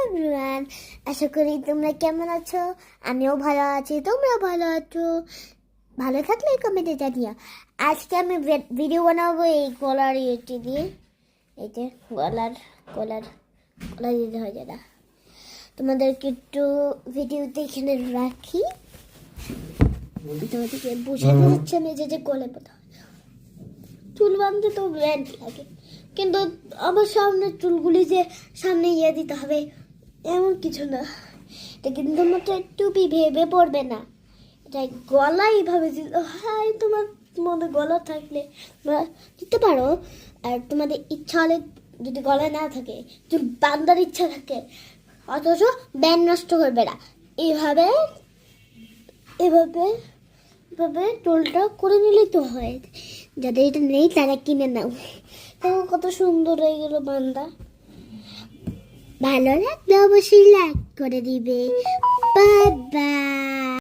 Everyone, আশা করি তোমরা কেমন আছো। আমিও ভালো আছি, তোমরাও ভালো আছো। ভালো থাকলে কমেন্টে জানিও। আজকে আমি ভিডিও বানাবো এই গলার ইয়েটি দিয়ে। এই যে গলার গলার গলা দিতে হয় যেটা, তোমাদেরকে একটু ভিডিওতে এখানে রাখি। তোমাদেরকে বোঝাতে যাচ্ছে আমি যে গলে পোতা চুল বাঁধতে তো ব্যান্ড লাগে, কিন্তু আমার সামনে চুলগুলি যে সামনে ইয়ে দিতে হবে এমন কিছু না। এটা কিন্তু মাত্র টুপি ভেবে পড়বে না, এটা গলা এইভাবে দিতে হয়। তোমার মধ্যে গলা থাকলে তোমরা দিতে পারো, আর তোমাদের ইচ্ছা হলে যদি গলা না থাকে, চুল বাঁধার ইচ্ছা থাকে, অথচ ব্যান্ড নষ্ট করবে না, এইভাবে এভাবে এভাবে চুলটা করে নিলেই তো হয়। যাদের এটা নেই তারা কিনে নাও। দেখো কত সুন্দর হয়ে গেল বান্দা। ভালো লাগলে অবশ্যই লাইক করে দিবে। Bye bye.